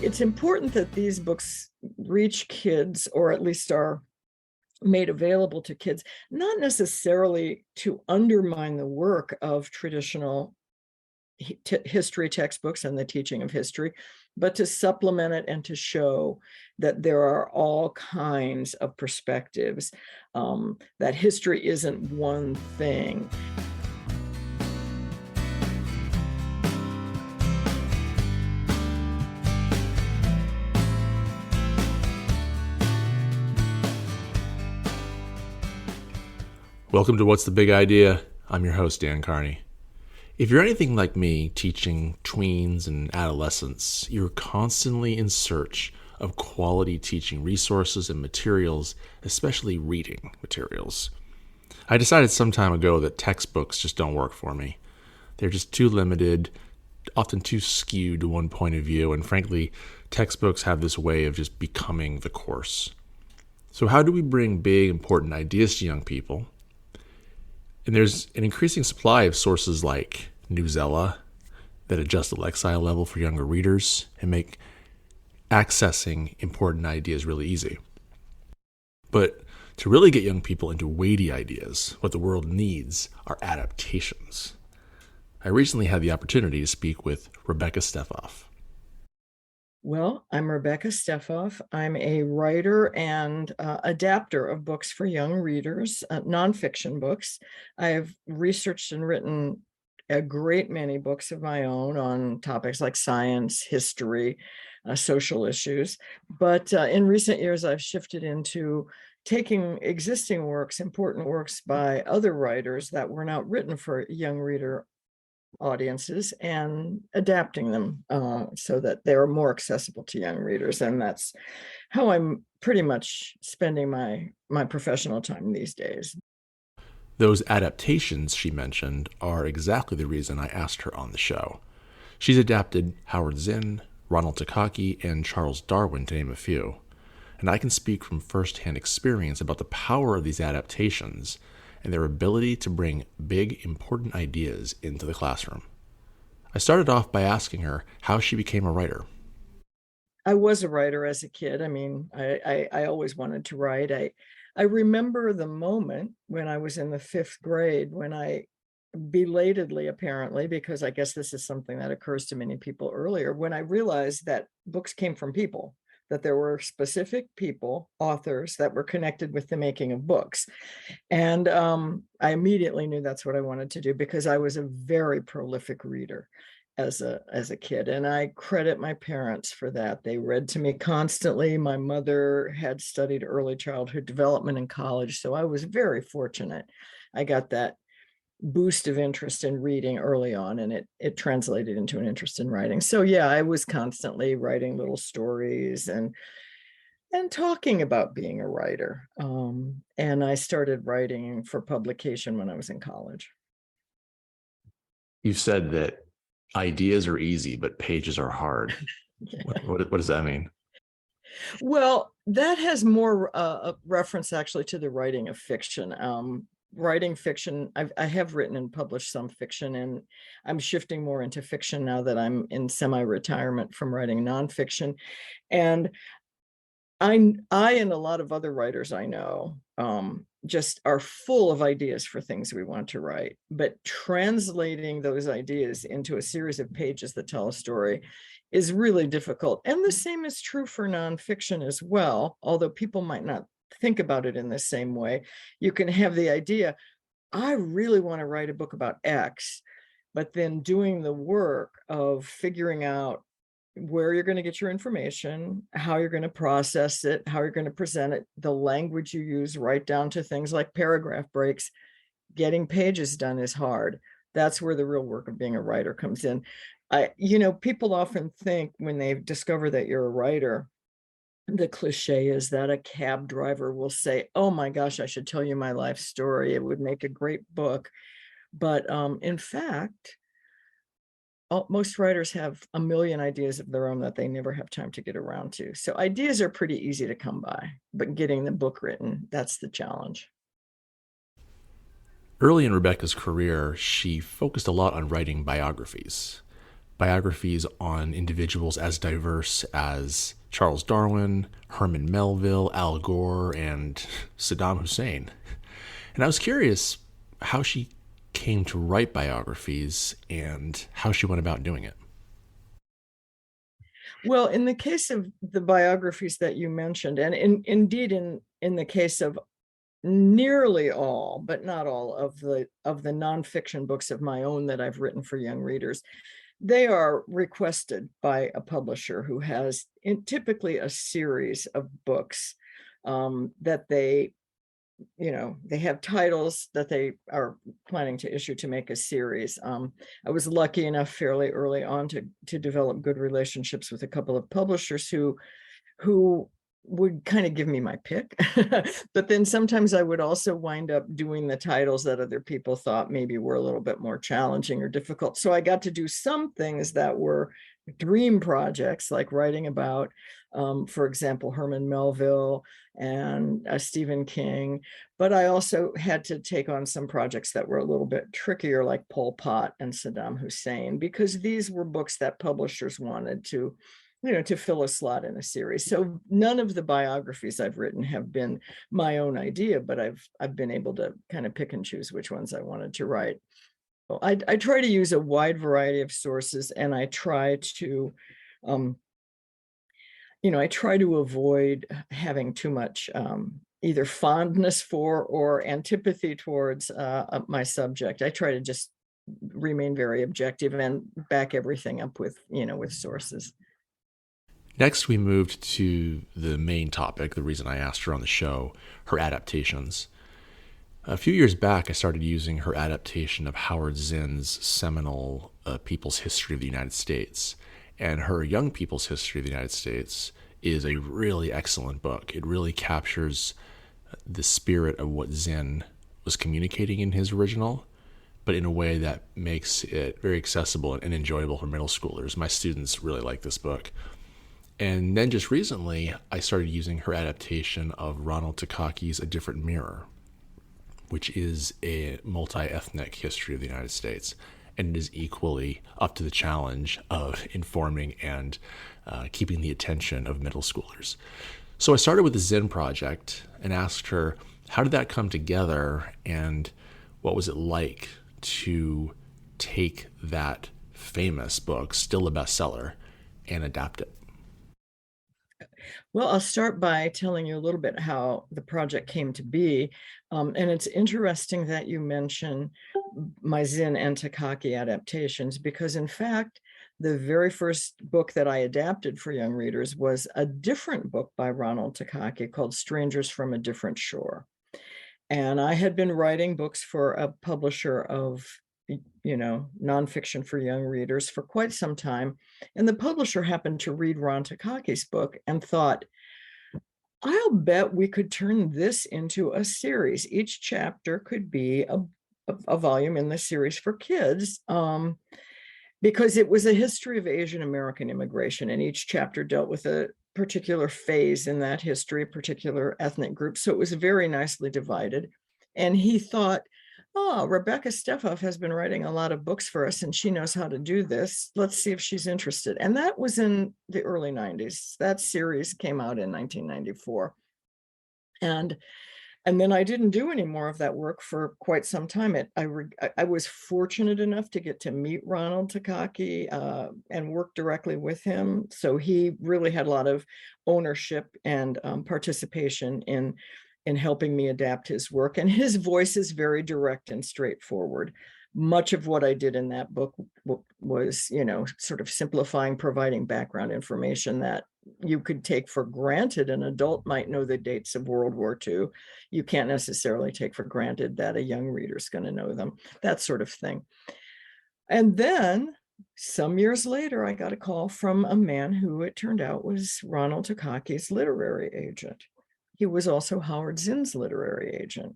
It's important that these books reach kids, or at least are made available to kids, not necessarily to undermine the work of traditional history textbooks and the teaching of history, but to supplement it and to show that there are all kinds of perspectives, that history isn't one thing. Welcome to What's the Big Idea? I'm your host, Dan Carney. If you're anything like me, teaching tweens and adolescents, you're constantly in search of quality teaching resources and materials, especially reading materials. I decided some time ago that textbooks just don't work for me. They're just too limited, often too skewed to one point of view, and frankly, textbooks have this way of just becoming the course. So how do we bring big, important ideas to young people? And there's an increasing supply of sources like Newsella that adjust the Lexile level for younger readers and make accessing important ideas really easy. But to really get young people into weighty ideas, what the world needs are adaptations. I recently had the opportunity to speak with Rebecca Stefoff. Well, I'm Rebecca Stefoff. I'm a writer and adapter of books for young readers, nonfiction books. I've researched and written a great many books of my own on topics like science, history, social issues. But in recent years, I've shifted into taking existing works, important works by other writers that were not written for young reader audiences, and adapting them so that they're more accessible to young readers. And that's how I'm pretty much spending my professional time these days. Those adaptations she mentioned are exactly the reason I asked her on the show. She's adapted Howard Zinn, Ronald Takaki, and Charles Darwin, to name a few. And I can speak from firsthand experience about the power of these adaptations and their ability to bring big, important ideas into the classroom. I started off by asking her how she became a writer. I was a writer as a kid. I mean, I always wanted to write. I remember the moment when I was in the 5th grade when I belatedly, apparently, because I guess this is something that occurs to many people earlier, when I realized that books came from people, that there were specific people, authors, that were connected with the making of books. And I immediately knew that's what I wanted to do, because I was a very prolific reader as a kid. And I credit my parents for that. They read to me constantly. My mother had studied early childhood development in college, so I was very fortunate. I got that boost of interest in reading early on, and it translated into an interest in writing. So yeah, I was constantly writing little stories and talking about being a writer. And I started writing for publication when I was in college. You said that ideas are easy, but pages are hard. Yeah. What does that mean? Well, that has more a reference actually to the writing of fiction. Writing fiction, I have written and published some fiction, and I'm shifting more into fiction now that I'm in semi-retirement from writing nonfiction. And I and a lot of other writers I know just are full of ideas for things we want to write, but translating those ideas into a series of pages that tell a story is really difficult. And the same is true for nonfiction as well, although people might not think about it in the same way. You can have the idea, I really want to write a book about X, but then doing the work of figuring out where you're going to get your information, how you're going to process it, how you're going to present it, the language you use, right down to things like paragraph breaks. Getting pages done is hard. That's where the real work of being a writer comes in. People often think when they discover that you're a writer, the cliche is that a cab driver will say, "Oh my gosh, I should tell you my life story. It would make a great book." But in fact, most writers have a million ideas of their own that they never have time to get around to. So ideas are pretty easy to come by, but getting the book written, that's the challenge. Early in Rebecca's career, she focused a lot on writing biographies. biographies on individuals as diverse as Charles Darwin, Herman Melville, Al Gore, and Saddam Hussein. And I was curious how she came to write biographies and how she went about doing it. Well, in the case of the biographies that you mentioned, and indeed in the case of nearly all, but not all of the nonfiction books of my own that I've written for young readers, they are requested by a publisher who has typically a series of books that they have titles that they are planning to issue to make a series. I was lucky enough fairly early on to develop good relationships with a couple of publishers who would kind of give me my pick. But then sometimes I would also wind up doing the titles that other people thought maybe were a little bit more challenging or difficult. So I got to do some things that were dream projects, like writing about, for example, Herman Melville and Stephen King. But I also had to take on some projects that were a little bit trickier, like Pol Pot and Saddam Hussein, because these were books that publishers wanted to fill a slot in a series. So none of the biographies I've written have been my own idea, but I've been able to kind of pick and choose which ones I wanted to write. Well, I try to use a wide variety of sources, and I try to, I try to avoid having too much either fondness for or antipathy towards my subject. I try to just remain very objective and back everything up with sources. Next, we moved to the main topic, the reason I asked her on the show, her adaptations. A few years back, I started using her adaptation of Howard Zinn's seminal People's History of the United States. And her Young People's History of the United States is a really excellent book. It really captures the spirit of what Zinn was communicating in his original, but in a way that makes it very accessible and enjoyable for middle schoolers. My students really like this book. And then just recently, I started using her adaptation of Ronald Takaki's A Different Mirror, which is a multi-ethnic history of the United States. And it is equally up to the challenge of informing and keeping the attention of middle schoolers. So I started with the Zinn project and asked her, how did that come together? And what was it like to take that famous book, still a bestseller, and adapt it? Well, I'll start by telling you a little bit how the project came to be. And it's interesting that you mention my Zinn and Takaki adaptations, because in fact, the very first book that I adapted for young readers was a different book by Ronald Takaki called Strangers from a Different Shore. And I had been writing books for a publisher of nonfiction for young readers for quite some time. And the publisher happened to read Ron Takaki's book and thought, I'll bet we could turn this into a series. Each chapter could be a volume in the series for kids, because it was a history of Asian American immigration, and each chapter dealt with a particular phase in that history, a particular ethnic group. So it was very nicely divided. And he thought, oh, Rebecca Stefoff has been writing a lot of books for us and she knows how to do this. Let's see if she's interested. And that was in the early 90s. That series came out in 1994. And then I didn't do any more of that work for quite some time. I was fortunate enough to get to meet Ronald Takaki and work directly with him. So he really had a lot of ownership and participation in helping me adapt his work. And his voice is very direct and straightforward. Much of what I did in that book was, sort of simplifying, providing background information that you could take for granted. An adult might know the dates of World War II. You can't necessarily take for granted that a young reader is going to know them, that sort of thing. And then some years later, I got a call from a man who it turned out was Ronald Takaki's literary agent. He was also Howard Zinn's literary agent.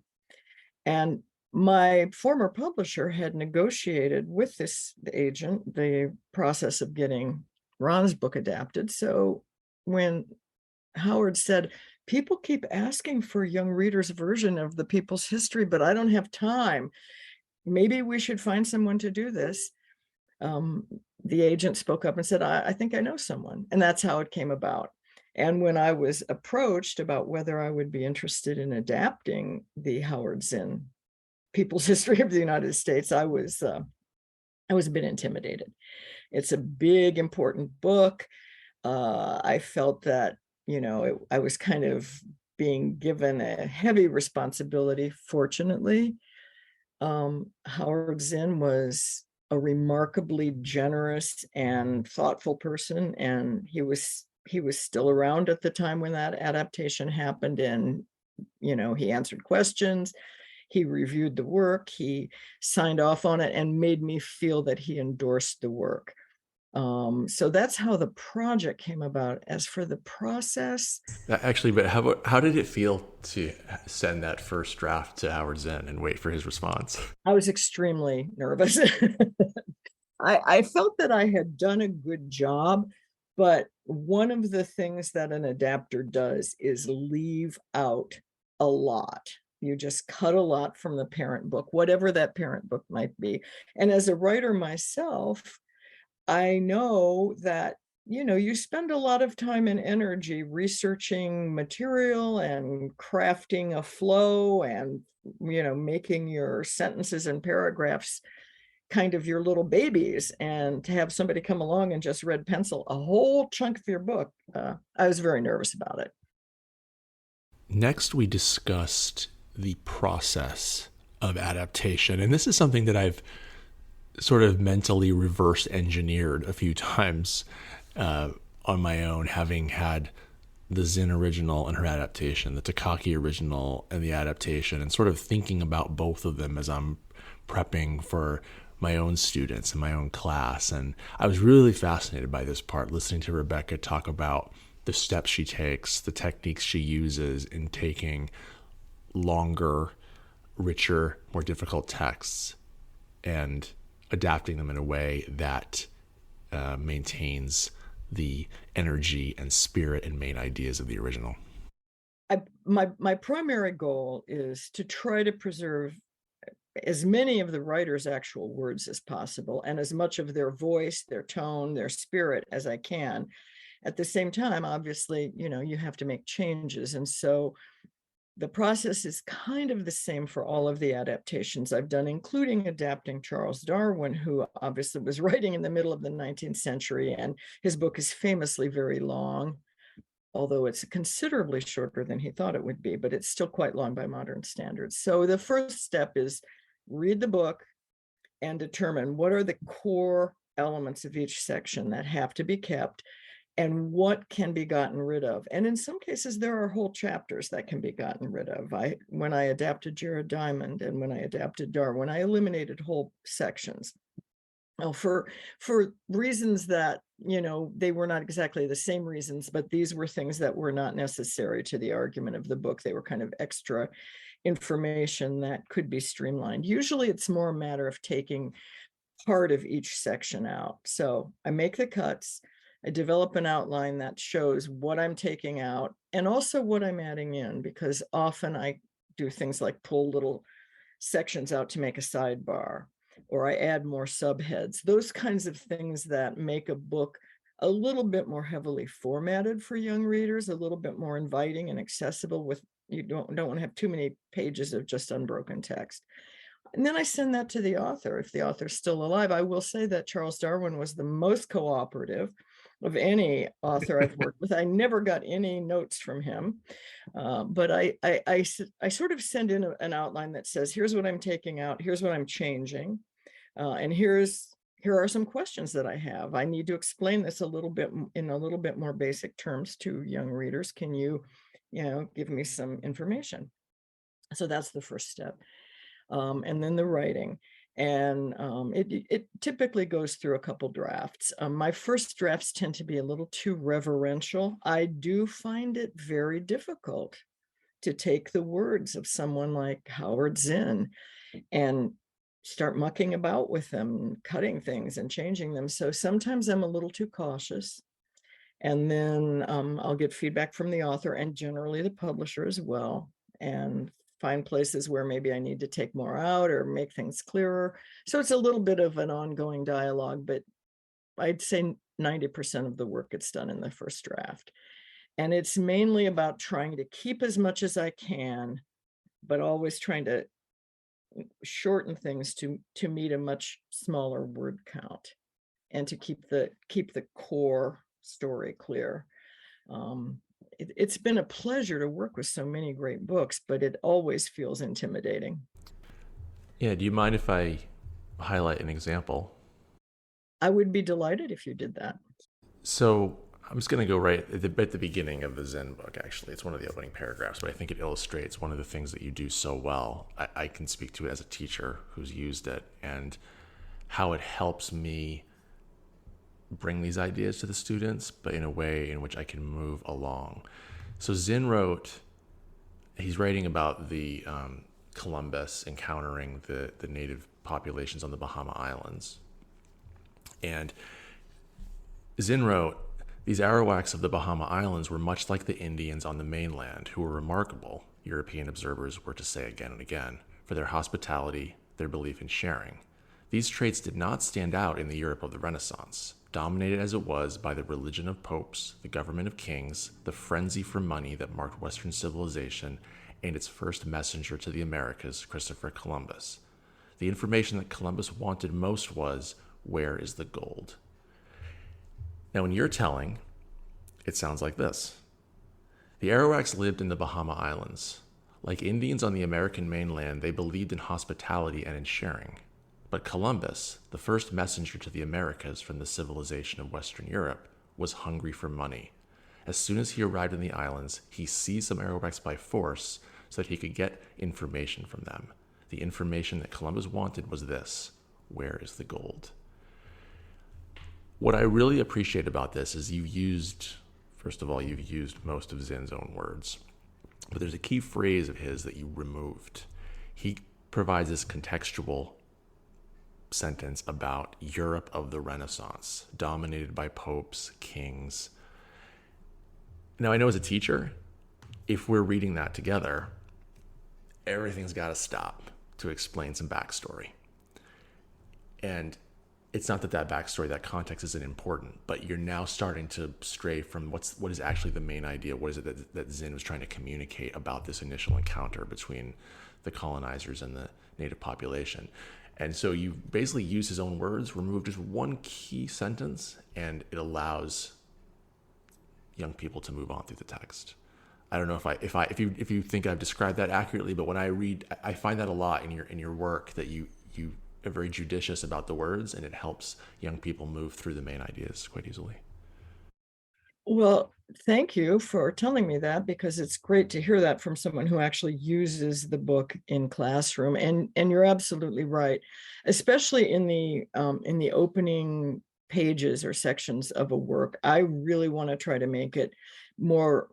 And my former publisher had negotiated with this agent the process of getting Ron's book adapted. So when Howard said, people keep asking for young readers' version of the People's History, but I don't have time. Maybe we should find someone to do this. the agent spoke up and said, I think I know someone. And that's how it came about. And when I was approached about whether I would be interested in adapting the Howard Zinn People's History of the United States, I was a bit intimidated. It's a big, important book. I felt that, I was kind of being given a heavy responsibility. Fortunately, Howard Zinn was a remarkably generous and thoughtful person, and he was still around at the time when that adaptation happened, and he answered questions, he reviewed the work, he signed off on it, and made me feel that he endorsed the work. So that's how the project came about. As for the process, Actually, but how did it feel to send that first draft to Howard Zinn and wait for his response? I was extremely nervous. I felt that I had done a good job, but one of the things that an adapter does is leave out a lot. You just cut a lot from the parent book, whatever that parent book might be. And as a writer myself, I know that, you spend a lot of time and energy researching material and crafting a flow and, making your sentences and paragraphs kind of your little babies. And to have somebody come along and just red pencil a whole chunk of your book, I was very nervous about it. Next, we discussed the process of adaptation. And this is something that I've sort of mentally reverse engineered a few times on my own, having had the Zinn original and her adaptation, the Takaki original and the adaptation, and sort of thinking about both of them as I'm prepping for my own students in my own class. And I was really fascinated by this part, listening to Rebecca talk about the steps she takes, the techniques she uses in taking longer, richer, more difficult texts and adapting them in a way that maintains the energy and spirit and main ideas of the original. My primary goal is to try to preserve as many of the writer's actual words as possible, and as much of their voice, their tone, their spirit as I can. At the same time, obviously, you have to make changes. And so the process is kind of the same for all of the adaptations I've done, including adapting Charles Darwin, who obviously was writing in the middle of the 19th century, and his book is famously very long, although it's considerably shorter than he thought it would be, but it's still quite long by modern standards. So the first step is read the book and determine what are the core elements of each section that have to be kept and what can be gotten rid of. And in some cases, there are whole chapters that can be gotten rid of. When I adapted Jared Diamond and when I adapted Darwin, I eliminated whole sections. Well, for reasons that, they were not exactly the same reasons, but these were things that were not necessary to the argument of the book. They were kind of extra information that could be streamlined. Usually it's more a matter of taking part of each section out. So I make the cuts, I develop an outline that shows what I'm taking out and also what I'm adding in, because often I do things like pull little sections out to make a sidebar, or I add more subheads, those kinds of things that make a book a little bit more heavily formatted for young readers, a little bit more inviting and accessible. With you don't want to have too many pages of just unbroken text. And then I send that to the author. If the author's still alive, I will say that Charles Darwin was the most cooperative of any author I've worked with. I never got any notes from him, but I sort of send in an outline that says, here's what I'm taking out, here's what I'm changing, and here are some questions that I have. I need to explain this a little bit in a little bit more basic terms to young readers. Can you, give me some information? So that's the first step. And then the writing. And it typically goes through a couple drafts. My first drafts tend to be a little too reverential. I do find it very difficult to take the words of someone like Howard Zinn and start mucking about with them, cutting things and changing them. So sometimes I'm a little too cautious. And then I'll get feedback from the author and generally the publisher as well, and find places where maybe I need to take more out or make things clearer. So it's a little bit of an ongoing dialogue, but I'd say 90% of the work gets done in the first draft. And it's mainly about trying to keep as much as I can, but always trying to shorten things to meet a much smaller word count and to keep the core story clear. It's been a pleasure to work with so many great books, but it always feels intimidating. Yeah, do you mind if I highlight an example? I would be delighted if you did that. So I'm just going to go right at the beginning of the Zen book, actually. It's one of the opening paragraphs, but I think it illustrates one of the things that you do so well. I can speak to it as a teacher who's used it and how it helps me bring these ideas to the students, but in a way in which I can move along. So Zinn wrote, he's writing about the Columbus encountering the native populations on the Bahama Islands. And Zinn wrote, these Arawaks of the Bahama Islands were much like the Indians on the mainland, who were remarkable, European observers were to say again and again, for their hospitality, their belief in sharing. These traits did not stand out in the Europe of the Renaissance, dominated as it was by the religion of popes, the government of kings, the frenzy for money that marked Western civilization, and its first messenger to the Americas, Christopher Columbus. The information that Columbus wanted most was, where is the gold? Now, in your telling, it sounds like this. The Arawaks lived in the Bahama Islands. Like Indians on the American mainland, they believed in hospitality and in sharing. But Columbus, the first messenger to the Americas from the civilization of Western Europe, was hungry for money. As soon as he arrived in the islands, he seized some Arawaks by force so that he could get information from them. The information that Columbus wanted was this: where is the gold? What I really appreciate about this is you've used most of Zinn's own words. But there's a key phrase of his that you removed. He provides this contextual sentence about Europe of the Renaissance, dominated by popes, kings. Now, I know as a teacher, if we're reading that together, everything's got to stop to explain some backstory. And it's not that backstory, that context isn't important, but you're now starting to stray from what is actually the main idea. What is it that Zinn was trying to communicate about this initial encounter between the colonizers and the native population? And so you basically use his own words, remove just one key sentence, and it allows young people to move on through the text. I don't know if you think I've described that accurately, but when I read, I find that a lot in your work, that you are very judicious about the words, and it helps young people move through the main ideas quite easily. Well, thank you for telling me that, because it's great to hear that from someone who actually uses the book in classroom. And you're absolutely right, especially in the opening pages or sections of a work. I really want to try to make it more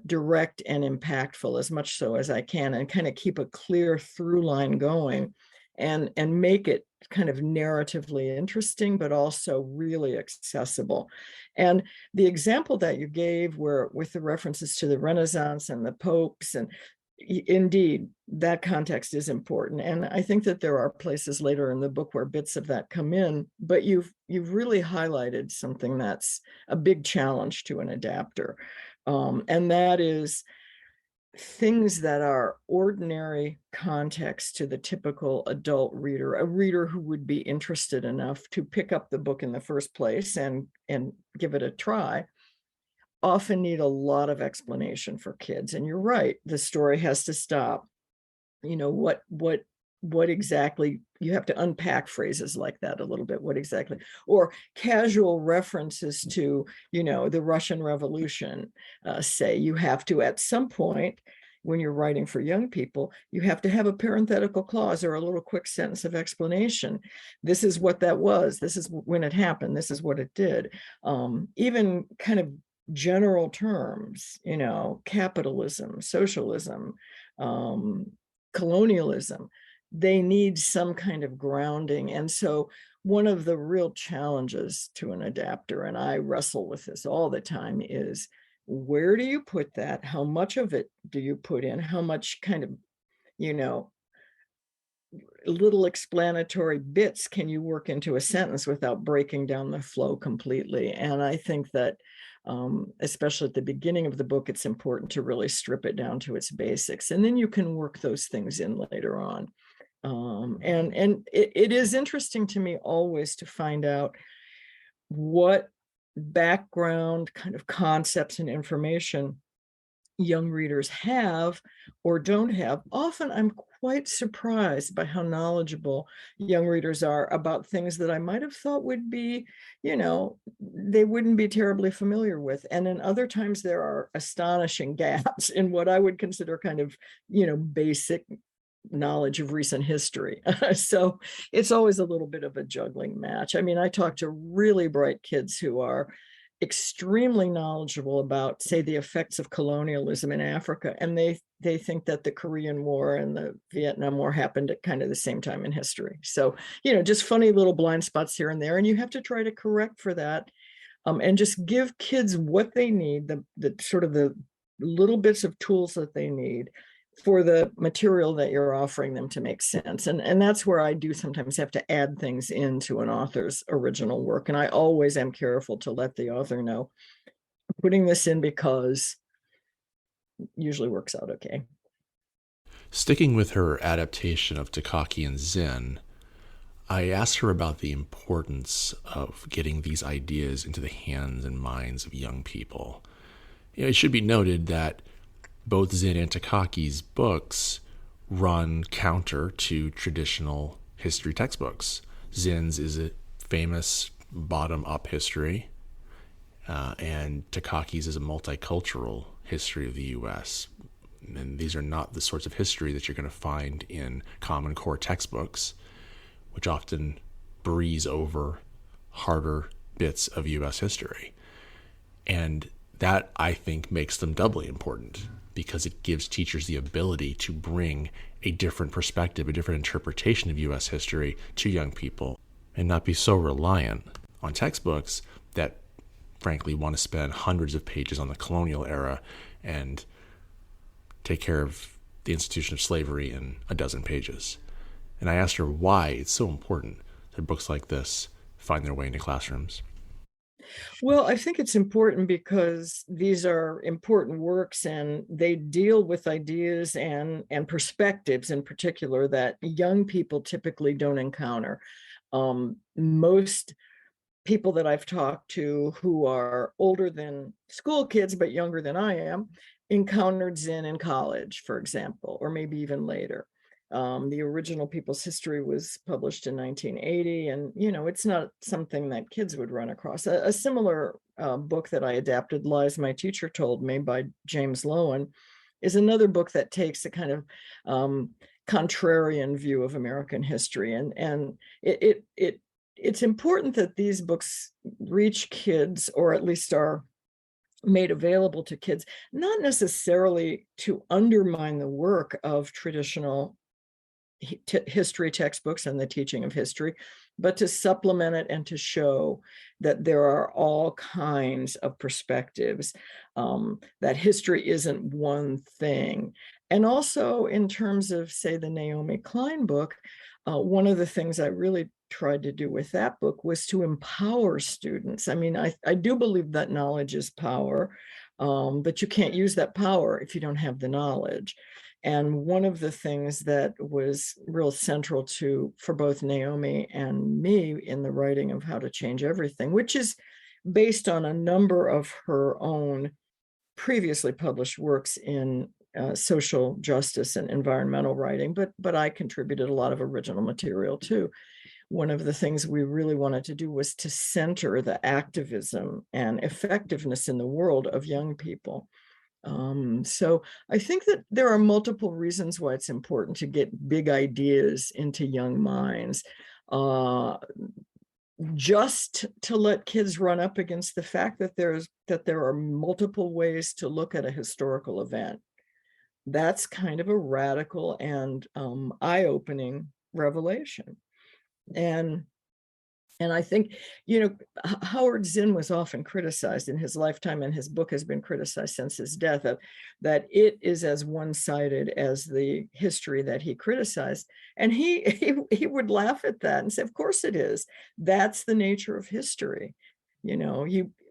direct and impactful, as much so as I can, and kind of keep a clear through line going, and make it kind of narratively interesting, but also really accessible. And the example that you gave, where with the references to the Renaissance and the popes, and indeed that context is important. And I think that there are places later in the book where bits of that come in, but you've really highlighted something that's a big challenge to an adapter. And that is things that are ordinary context to the typical adult reader, a reader who would be interested enough to pick up the book in the first place and give it a try, often need a lot of explanation for kids. And you're right, the story has to stop. What exactly, you have to unpack phrases like that a little bit. What exactly, or casual references to, the Russian Revolution, say you have to, at some point, when you're writing for young people, you have to have a parenthetical clause or a little quick sentence of explanation. This is what that was. This is when it happened. This is what it did. Even kind of general terms, capitalism, socialism, colonialism, they need some kind of grounding. And so one of the real challenges to an adapter, and I wrestle with this all the time, is where do you put that? How much of it do you put in? How much kind of, little explanatory bits can you work into a sentence without breaking down the flow completely? And I think that especially at the beginning of the book, it's important to really strip it down to its basics, and then you can work those things in later on. And it is interesting to me always to find out what background kind of concepts and information young readers have or don't have. Often I'm quite surprised by how knowledgeable young readers are about things that I might have thought would be, they wouldn't be terribly familiar with. And then other times there are astonishing gaps in what I would consider kind of, basic knowledge of recent history. So it's always a little bit of a juggling match. I mean, I talk to really bright kids who are extremely knowledgeable about, say, the effects of colonialism in Africa, and they think that the Korean War and the Vietnam War happened at kind of the same time in history. So, just funny little blind spots here and there, and you have to try to correct for that, and just give kids what they need, the sort of the little bits of tools that they need for the material that you're offering them to make sense. And that's where I do sometimes have to add things into an author's original work. And I always am careful to let the author know, putting this in because usually works out okay. Sticking with her adaptation of Takaki and Zinn, I asked her about the importance of getting these ideas into the hands and minds of young people. It should be noted that both Zinn and Takaki's books run counter to traditional history textbooks. Zinn's is a famous bottom-up history, and Takaki's is a multicultural history of the U.S. And these are not the sorts of history that you're going to find in Common Core textbooks, which often breeze over harder bits of U.S. history. And that, I think, makes them doubly important, because it gives teachers the ability to bring a different perspective, a different interpretation of U.S. history to young people, and not be so reliant on textbooks that, frankly, want to spend hundreds of pages on the colonial era and take care of the institution of slavery in a dozen pages. And I asked her why it's so important that books like this find their way into classrooms. Well, I think it's important because these are important works and they deal with ideas and perspectives in particular that young people typically don't encounter. Most people that I've talked to who are older than school kids but younger than I am encountered Zinn in college, for example, or maybe even later. The original People's History was published in 1980, and it's not something that kids would run across. A similar book that I adapted, Lies My Teacher Told Me, by James Lowen, is another book that takes a kind of contrarian view of American history, and it's important that these books reach kids, or at least are made available to kids, not necessarily to undermine the work of traditional history textbooks and the teaching of history, but to supplement it and to show that there are all kinds of perspectives, that history isn't one thing. And also in terms of, say, the Naomi Klein book, one of the things I really tried to do with that book was to empower students. I mean, I do believe that knowledge is power, but you can't use that power if you don't have the knowledge. And one of the things that was real central for both Naomi and me in the writing of How to Change Everything, which is based on a number of her own previously published works in social justice and environmental writing, but I contributed a lot of original material too. One of the things we really wanted to do was to center the activism and effectiveness in the world of young people. So I think that there are multiple reasons why it's important to get big ideas into young minds. Just to let kids run up against the fact that there are multiple ways to look at a historical event. That's kind of a radical and eye-opening revelation. And And I think, Howard Zinn was often criticized in his lifetime, and his book has been criticized since his death, that it is as one-sided as the history that he criticized. And he would laugh at that and say, of course it is. That's the nature of history.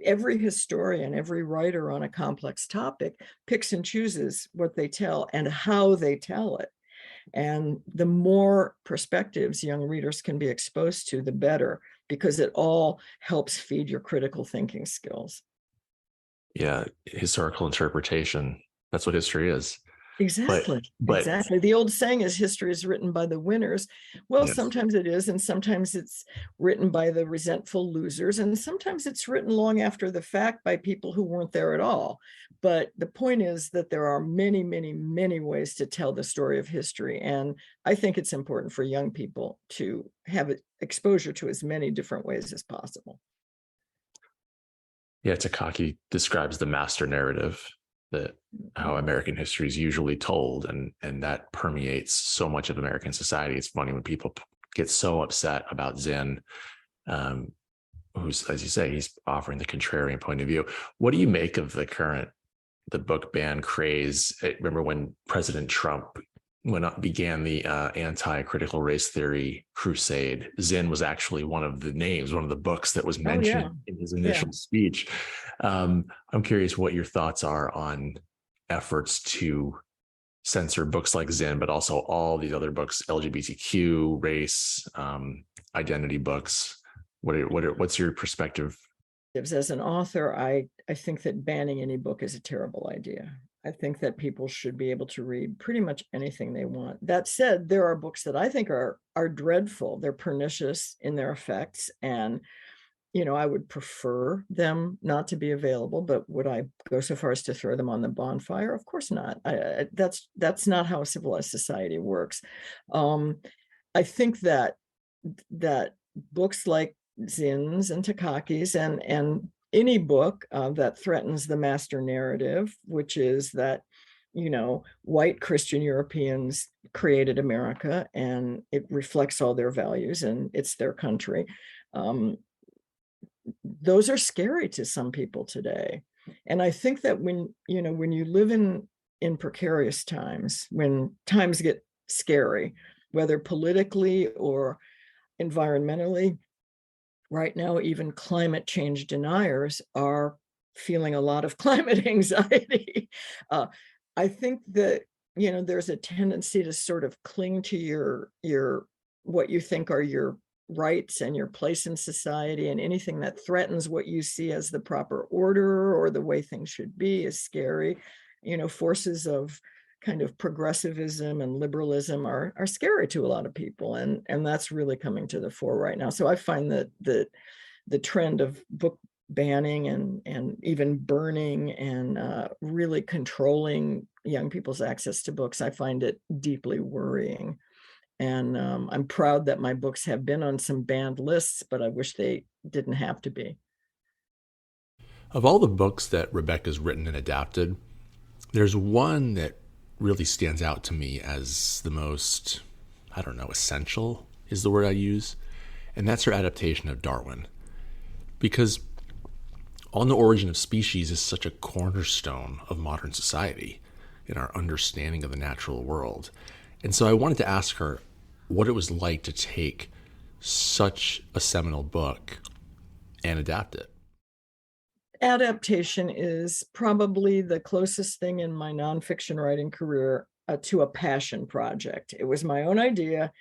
Every historian, every writer on a complex topic picks and chooses what they tell and how they tell it. And the more perspectives young readers can be exposed to, the better, because it all helps feed your critical thinking skills. Yeah, historical interpretation. That's what history is. Exactly. But Exactly. The old saying is history is written by the winners. Well, yes. sometimes it is, and sometimes it's written by the resentful losers, and sometimes it's written long after the fact by people who weren't there at all. But the point is that there are many, many, many ways to tell the story of history. And I think it's important for young people to have exposure to as many different ways as possible. Yeah, Takaki describes the master narrative, that how American history is usually told, and that permeates so much of American society. It's funny when people get so upset about Zinn, who's, as you say, he's offering the contrarian point of view. What do you make of the book ban craze? Remember when President Trump began the anti-critical race theory crusade, Zinn was actually one of the books that was mentioned in his initial speech. I'm curious what your thoughts are on efforts to censor books like Zinn, but also all these other books, LGBTQ, race, identity books. What's your perspective? As an author, I think that banning any book is a terrible idea. I think that people should be able to read pretty much anything they want. That said, there are books that I think are dreadful. They're pernicious in their effects, and I would prefer them not to be available. But would I go so far as to throw them on the bonfire? Of course not. That's not how a civilized society works. I think that books like Zinn's and Takaki's and any book that threatens the master narrative, which is that, white Christian Europeans created America and it reflects all their values and it's their country. Those are scary to some people today. And I think that when you live in precarious times, when times get scary, whether politically or environmentally, right now, even climate change deniers are feeling a lot of climate anxiety. I think that, there's a tendency to sort of cling to your what you think are your rights and your place in society, and anything that threatens what you see as the proper order or the way things should be is scary. Forces of kind of progressivism and liberalism are scary to a lot of people, and that's really coming to the fore right now. So I find that the trend of book banning and even burning and really controlling young people's access to books, I find it deeply worrying. And I'm proud that my books have been on some banned lists, but I wish they didn't have to be. Of all the books that Rebecca's written and adapted, there's one that really stands out to me as the most, essential is the word I use, and that's her adaptation of Darwin. Because On the Origin of Species is such a cornerstone of modern society in our understanding of the natural world. And so I wanted to ask her what it was like to take such a seminal book and adapt it. Adaptation is probably the closest thing in my nonfiction writing career to a passion project. It was my own idea.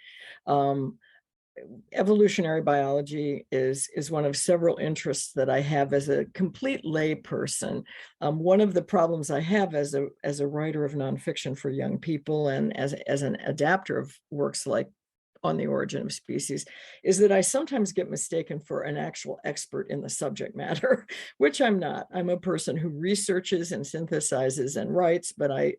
Evolutionary biology is one of several interests that I have as a complete lay person. One of the problems I have as a writer of nonfiction for young people and as an adapter of works like On the Origin of Species is that I sometimes get mistaken for an actual expert in the subject matter, which I'm not. I'm a person who researches and synthesizes and writes, but I've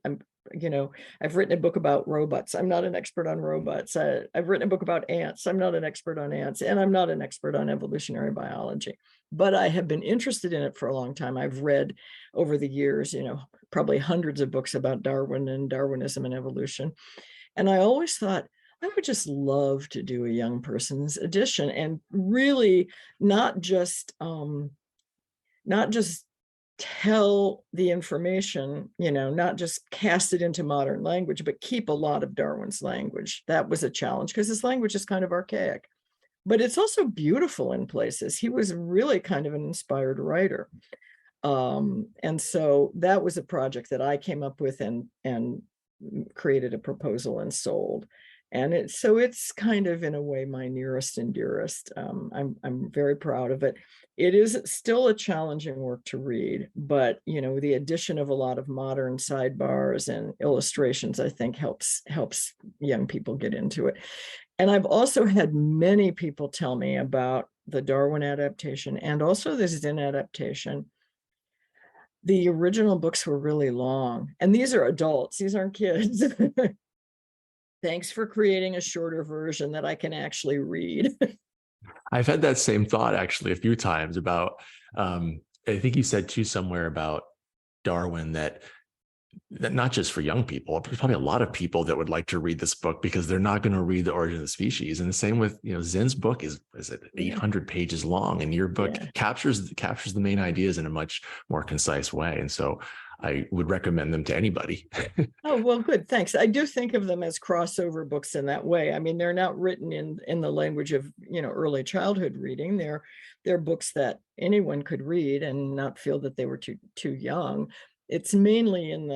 written a book about robots. I'm not an expert on robots. I've written a book about ants. I'm not an expert on ants, and I'm not an expert on evolutionary biology, but I have been interested in it for a long time. I've read over the years, probably hundreds of books about Darwin and Darwinism and evolution. And I always thought, I would just love to do a young person's edition, and really not just tell the information, not just cast it into modern language, but keep a lot of Darwin's language. That was a challenge because his language is kind of archaic, but it's also beautiful in places. He was really kind of an inspired writer. And so that was a project that I came up with and created a proposal and sold. And it's kind of, in a way, my nearest and dearest. I'm very proud of it. It is still a challenging work to read, but the addition of a lot of modern sidebars and illustrations, I think, helps young people get into it. And I've also had many people tell me about the Darwin adaptation and also the Zinn adaptation. The original books were really long, and these are adults, these aren't kids. Thanks for creating a shorter version that I can actually read. I've had that same thought actually a few times about, I think you said too somewhere about Darwin that not just for young people, there's probably a lot of people that would like to read this book because they're not going to read The Origin of the Species. And the same with, Zinn's book is it 800 pages long, and your book captures the main ideas in a much more concise way. And so I would recommend them to anybody. Oh, well, good. Thanks. I do think of them as crossover books in that way. I mean, they're not written in the language of, early childhood reading. They're books that anyone could read and not feel that they were too young. It's mainly in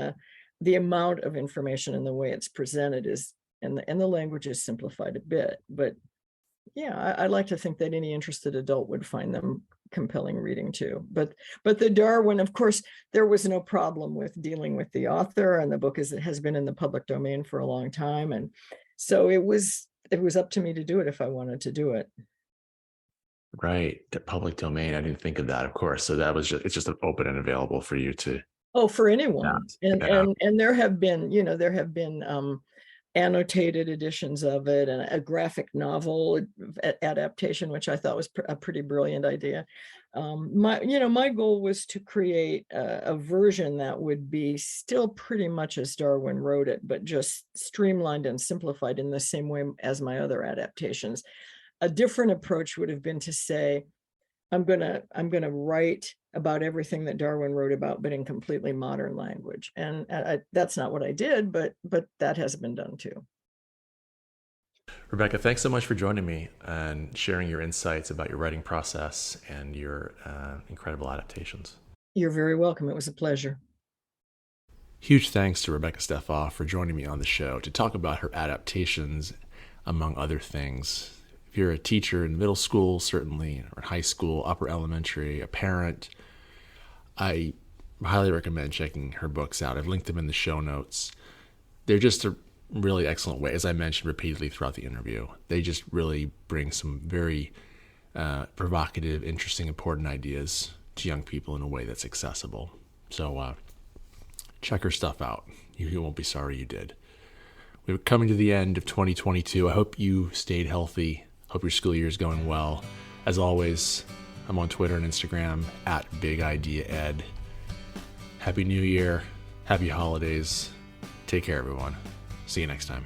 the amount of information and the way it's presented and the language is simplified a bit. But yeah, I like to think that any interested adult would find them compelling reading too. But the Darwin, of course, there was no problem with dealing with the author, and the book has been in the public domain for a long time, and so it was up to me to do it if I wanted to do it. Right, the public domain. I didn't think of that, of course. So that was it's just open and available for you to. Oh, for anyone. And there have been, annotated editions of it, and a graphic novel adaptation, which I thought was a pretty brilliant idea. My goal was to create a version that would be still pretty much as Darwin wrote it, but just streamlined and simplified in the same way as my other adaptations. A different approach would have been to say, I'm gonna write about everything that Darwin wrote about, but in completely modern language. And that's not what I did, but that has been done too. Rebecca, thanks so much for joining me and sharing your insights about your writing process and your incredible adaptations. You're very welcome. It was a pleasure. Huge thanks to Rebecca Stefoff for joining me on the show to talk about her adaptations, among other things. If you're a teacher in middle school, certainly, or high school, upper elementary, a parent, I highly recommend checking her books out. I've linked them in the show notes. They're just a really excellent way, as I mentioned repeatedly throughout the interview. They just really bring some very provocative, interesting, important ideas to young people in a way that's accessible. So check her stuff out. You won't be sorry you did. We're coming to the end of 2022. I hope you stayed healthy. Hope your school year is going well. As always, I'm on Twitter and Instagram @BigIdeaEd. Happy New Year. Happy holidays. Take care, everyone. See you next time.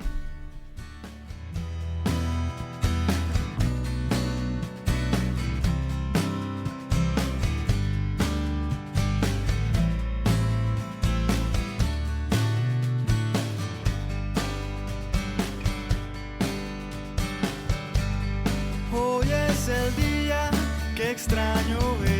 Hoy es el día que extraño ver.